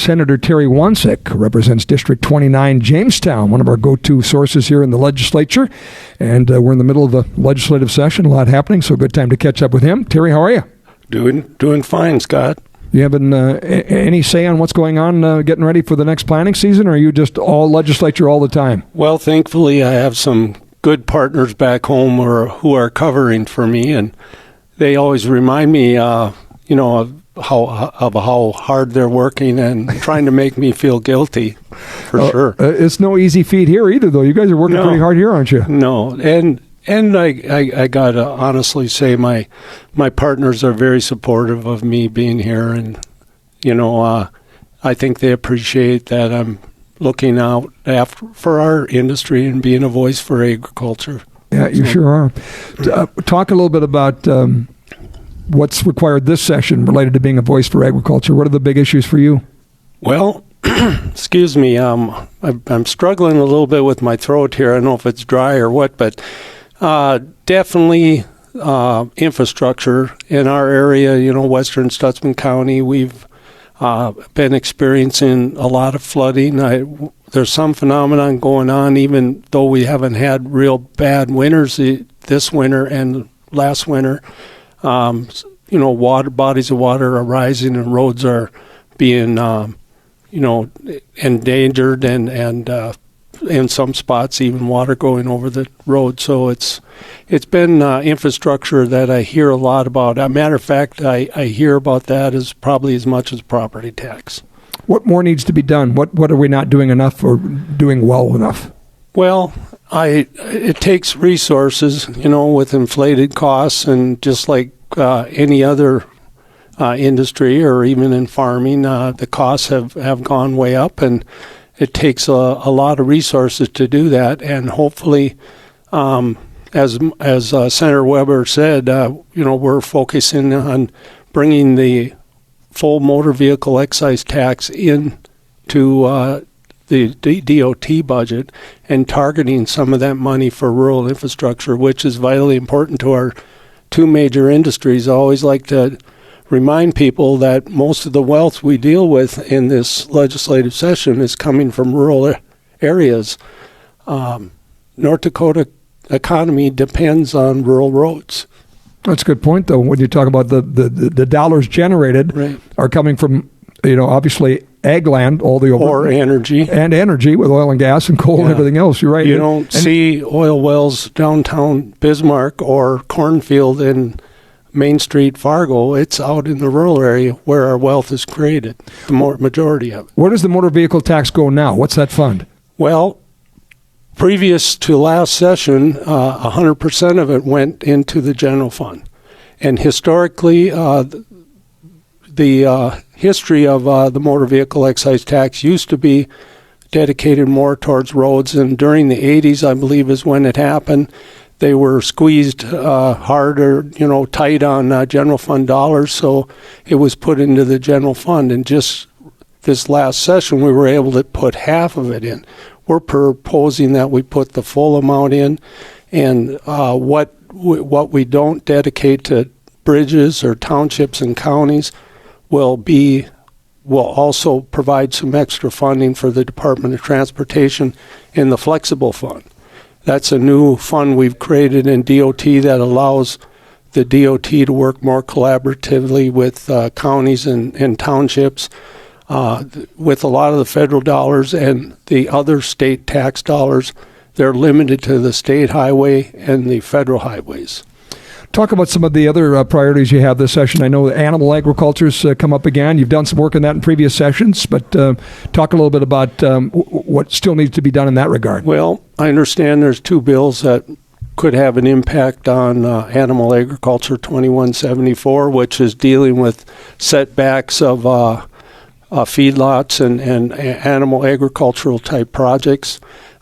Senator Terry Wanzek, who represents District 29, Jamestown, one of our go-to sources here in the legislature. And we're in the middle of the legislative session, a lot happening, so good time to catch up with him. Terry, how are you? Doing fine, Scott. You having any say on what's going on getting ready for the next planning season, or are you just all legislature all the time? Well, thankfully, I have some good partners back home who are covering for me, and they always remind me, of how hard they're working and trying to make me feel guilty, for sure. It's no easy feat here either, though. You guys are working pretty hard here, aren't you? No, and I gotta honestly say my partners are very supportive of me being here, and I think they appreciate that I'm looking out for our industry and being a voice for agriculture. Yeah, you sure are. Talk a little bit about what's required this session related to being a voice for agriculture. What are the big issues for you? Well, excuse me, I'm struggling a little bit with my throat here. I don't know if it's dry or what, but definitely infrastructure in our area. Western Stutsman County, we've been experiencing a lot of flooding. There's some phenomenon going on, even though we haven't had real bad winters this winter and last winter. Water bodies of water are rising and roads are being, endangered and in some spots even water going over the road. So it's been infrastructure that I hear a lot about. As a matter of fact, I hear about that as probably as much as property tax. What more needs to be done? What are we not doing enough or doing well enough? Well, it takes resources, with inflated costs, and just like any other industry or even in farming, the costs have gone way up, and it takes a lot of resources to do that. And hopefully, as Senator Weber said, we're focusing on bringing the full motor vehicle excise tax into the DOT budget and targeting some of that money for rural infrastructure, which is vitally important to our two major industries. I always like to remind people that most of the wealth we deal with in this legislative session is coming from rural areas. North Dakota economy depends on rural roads. That's a good point, though. When you talk about the dollars generated are coming from, obviously ag land, or energy. And energy with oil and gas and coal and everything else. You're right. You don't see oil wells downtown Bismarck or cornfield in Main Street, Fargo. It's out in the rural area where our wealth is created, the majority of it. Where does the motor vehicle tax go now? What's that fund? Well, previous to last session, 100% of it went into the general fund. And historically, the history of the motor vehicle excise tax used to be dedicated more towards roads, and during the 80s, I believe, is when it happened. They were squeezed harder, tight on general fund dollars, so it was put into the general fund. And just this last session, we were able to put half of it in. We're proposing that we put the full amount in, and what we don't dedicate to bridges or townships and counties will also provide some extra funding for the Department of Transportation in the flexible fund. That's a new fund we've created in DOT that allows the DOT to work more collaboratively with counties and townships. With a lot of the federal dollars and the other state tax dollars, they're limited to the state highway and the federal highways. Talk about some of the other priorities you have this session. I know animal agriculture's come up again. You've done some work on that in previous sessions, but talk a little bit about what still needs to be done in that regard. Well, I understand there's two bills that could have an impact on animal agriculture, 2174, which is dealing with setbacks of feedlots and animal agricultural type projects.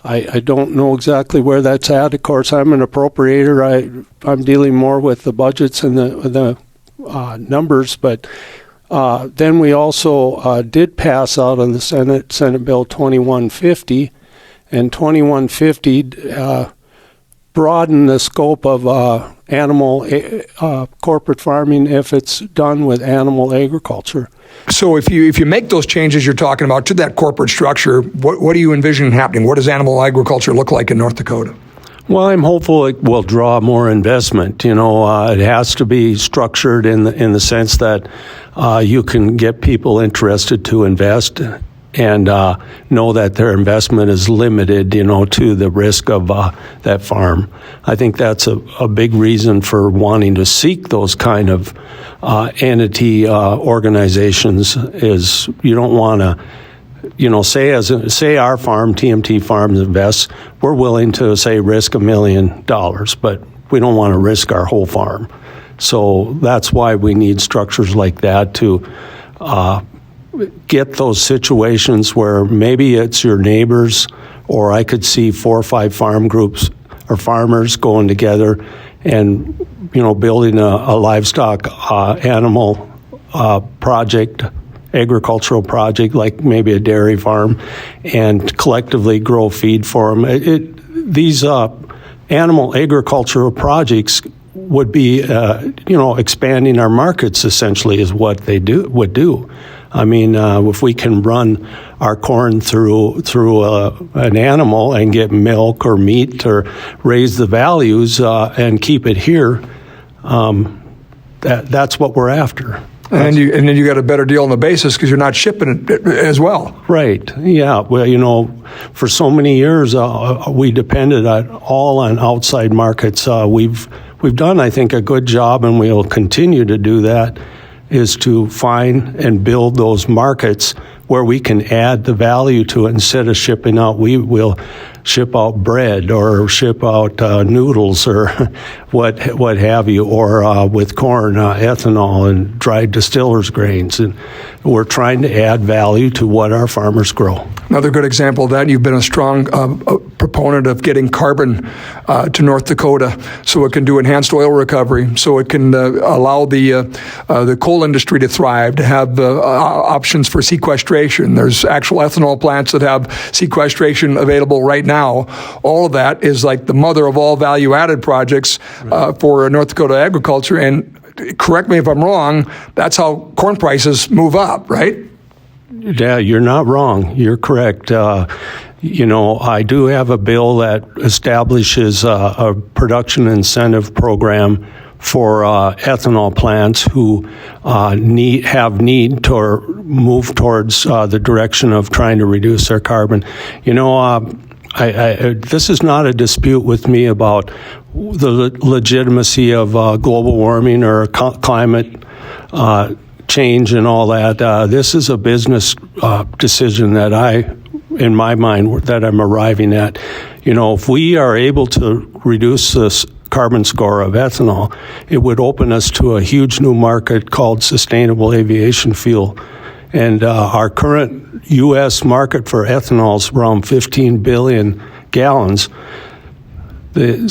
I don't know exactly where that's at. Of course, I'm an appropriator. I'm dealing more with the budgets and the numbers, but then we also did pass out on the Senate Bill 2150, and 2150 broaden the scope of animal corporate farming if it's done with animal agriculture. So if you make those changes you're talking about to that corporate structure, what do you envision happening? What does animal agriculture look like in North Dakota? Well, I'm hopeful it will draw more investment. It has to be structured in the sense that you can get people interested to invest and know that their investment is limited, to the risk of that farm. I think that's a big reason for wanting to seek those kind of entity organizations. Is you don't want to. Say our farm, TMT Farms invests, we're willing to, say, risk $1 million, but we don't want to risk our whole farm. So that's why we need structures like that to get those situations where maybe it's your neighbors, or I could see 4 or 5 farm groups or farmers going together and, building a livestock animal project, agricultural project, like maybe a dairy farm, and collectively grow feed for them. These animal agricultural projects would be, expanding our markets. Essentially, is what they would do. I mean, if we can run our corn through an animal and get milk or meat or raise the values and keep it here, that's what we're after. And then you got a better deal on the basis because you're not shipping it as well. Right. Yeah. Well, for so many years we depended all on outside markets. We've done, I think, a good job, and we'll continue to do that. Is to find and build those markets where we can add the value to it instead of shipping out. We will ship out bread or ship out noodles or what have you, or with corn, ethanol and dried distillers grains. And we're trying to add value to what our farmers grow. Another good example of that, you've been a strong proponent of getting carbon to North Dakota so it can do enhanced oil recovery, so it can allow the coal industry to thrive, to have options for sequestration. There's actual ethanol plants that have sequestration available right now. All of that is like the mother of all value-added projects for North Dakota agriculture. And correct me if I'm wrong, that's how corn prices move up, right? Yeah, you're not wrong. You're correct. I do have a bill that establishes a production incentive program for ethanol plants who need to move towards the direction of trying to reduce their carbon. This is not a dispute with me about the legitimacy of global warming or climate change and all that. This is a business decision that in my mind, that I'm arriving at. If we are able to reduce this carbon score of ethanol, it would open us to a huge new market called sustainable aviation fuel. And our current U.S. market for ethanol is around 15 billion gallons. The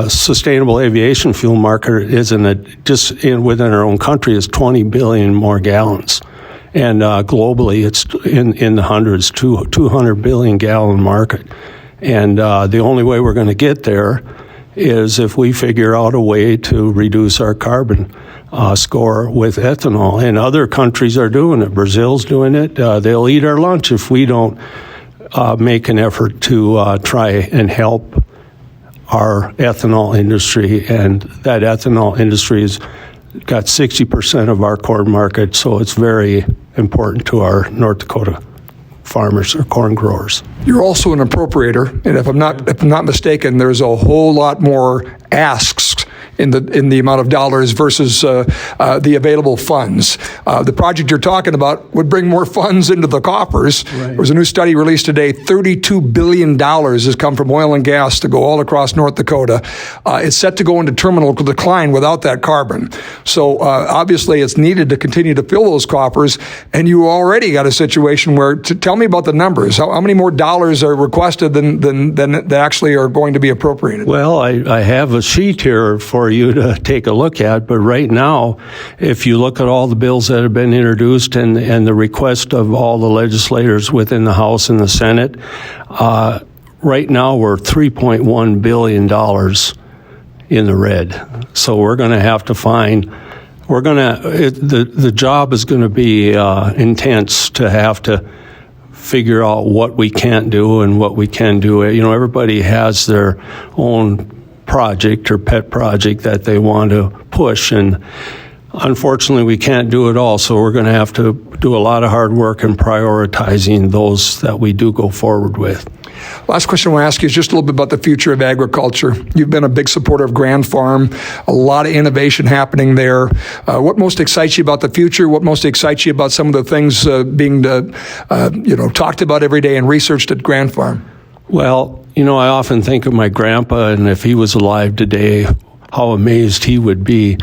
sustainable aviation fuel market within our own country is 20 billion more gallons. And globally, it's in the hundreds, 200 billion gallon market. And the only way we're going to get there is if we figure out a way to reduce our carbon score with ethanol. And other countries are doing it. Brazil's doing it. They'll eat our lunch if we don't make an effort to try and help our ethanol industry. And that ethanol industry has got 60% of our corn market, so it's very important to our North Dakota farmers or corn growers. You're also an appropriator, and if I'm not mistaken, there's a whole lot more asks in the amount of dollars versus the available funds. The project you're talking about would bring more funds into the coffers. Right. There was a new study released today. $32 billion has come from oil and gas to go all across North Dakota. It's set to go into terminal decline without that carbon. So obviously it's needed to continue to fill those coffers, and you already got a situation where, tell me about the numbers. How many more dollars are requested than actually are going to be appropriated? Well, I have a sheet here for you to take a look at, but right now, if you look at all the bills that have been introduced and the request of all the legislators within the House and the Senate, right now we're $3.1 billion in the red. So we're going to have to find, the job is going to be intense to have to figure out what we can't do and what we can do. Everybody has their own project or pet project that they want to push, and unfortunately, we can't do it all, so we're going to have to do a lot of hard work in prioritizing those that we do go forward with. Last question I want to ask you is just a little bit about the future of agriculture. You've been a big supporter of Grand Farm, a lot of innovation happening there. What most excites you about the future? What most excites you about some of the things being talked about every day and researched at Grand Farm? Well, I often think of my grandpa, and if he was alive today, how amazed he would be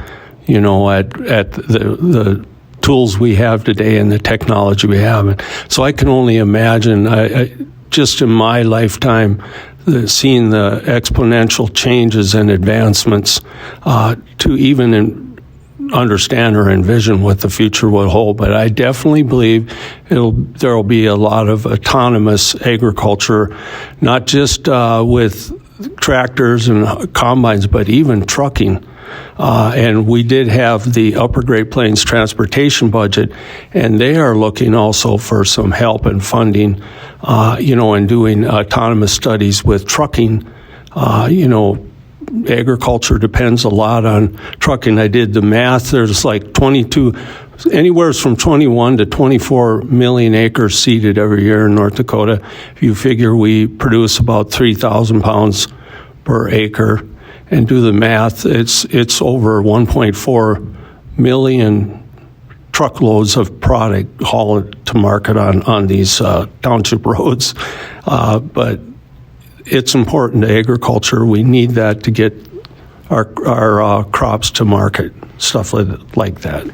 at the tools we have today and the technology we have. And so I can only imagine, I just in my lifetime, seeing the exponential changes and advancements to even understand or envision what the future will hold. But I definitely believe there will be a lot of autonomous agriculture, not just with tractors and combines, but even trucking. And we did have the Upper Great Plains Transportation Budget, and they are looking also for some help and funding, and doing autonomous studies with trucking. Agriculture depends a lot on trucking. I did the math. There's like anywhere from 21 to 24 million acres seeded every year in North Dakota. If you figure we produce about 3,000 pounds per acre, and do the math, it's over 1.4 million truckloads of product hauled to market on these township roads. But it's important to agriculture. We need that to get our crops to market, stuff like that.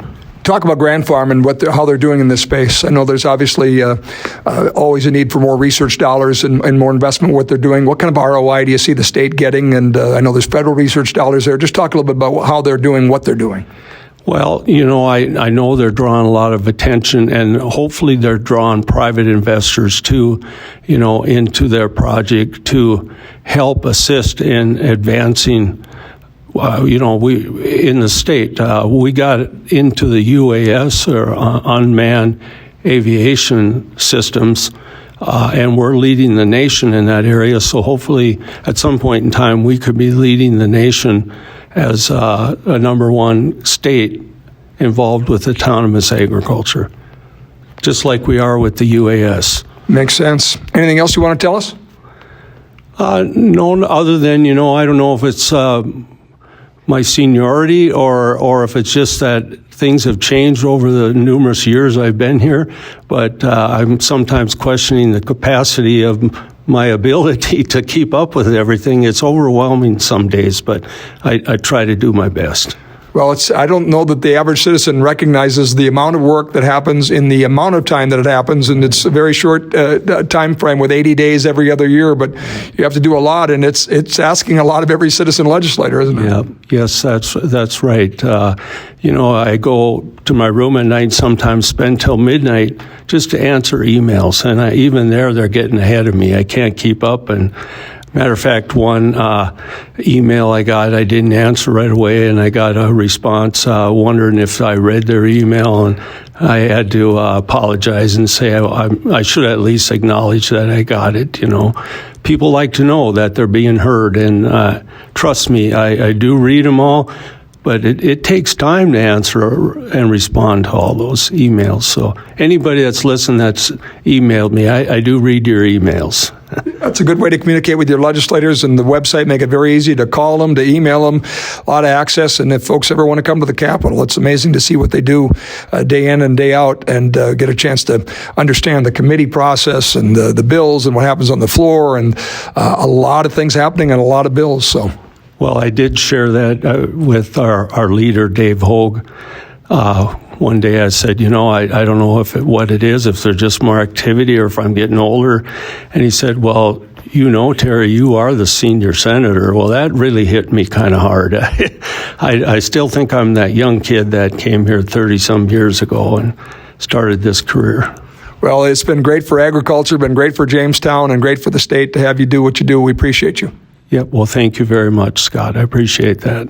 Talk about Grand Farm and how they're doing in this space. I know there's obviously always a need for more research dollars and more investment in what they're doing. What kind of ROI do you see the state getting? And I know there's federal research dollars there. Just talk a little bit about how they're doing what they're doing. Well, I know they're drawing a lot of attention, and hopefully they're drawing private investors too, into their project to help assist in advancing. We in the state, we got into the UAS, or unmanned aviation systems, and we're leading the nation in that area. So hopefully at some point in time, we could be leading the nation as a number one state involved with autonomous agriculture, just like we are with the UAS. Makes sense. Anything else you want to tell us? No, other than, I don't know if it's my seniority or if it's just that things have changed over the numerous years I've been here, but I'm sometimes questioning the capacity of my ability to keep up with everything. It's overwhelming some days, but I try to do my best. Well, I don't know that the average citizen recognizes the amount of work that happens in the amount of time that it happens, and it's a very short time frame with 80 days every other year, but you have to do a lot, and it's asking a lot of every citizen legislator, isn't it? Yeah, yes, that's right. I go to my room at night, sometimes spend till midnight just to answer emails, and even there, they're getting ahead of me. I can't keep up, and matter of fact, one email I got, I didn't answer right away, and I got a response wondering if I read their email, and I had to apologize and say I should at least acknowledge that I got it. People like to know that they're being heard, and trust me, I do read them all, but it takes time to answer and respond to all those emails. So anybody that's listened that's emailed me, I do read your emails. That's a good way to communicate with your legislators, and the website make it very easy to call them, to email them, a lot of access. And if folks ever want to come to the Capitol, it's amazing to see what they do day in and day out, and get a chance to understand the committee process and the bills and what happens on the floor, and a lot of things happening and a lot of bills. So, well, I did share that with our leader, Dave Hogue. One day I said, I don't know what it is, if there's just more activity or if I'm getting older. And he said, well, Terry, you are the senior senator. Well, that really hit me kind of hard. I still think I'm that young kid that came here 30-some years ago and started this career. Well, it's been great for agriculture, been great for Jamestown, and great for the state to have you do what you do. We appreciate you. Yeah, well, thank you very much, Scott. I appreciate that.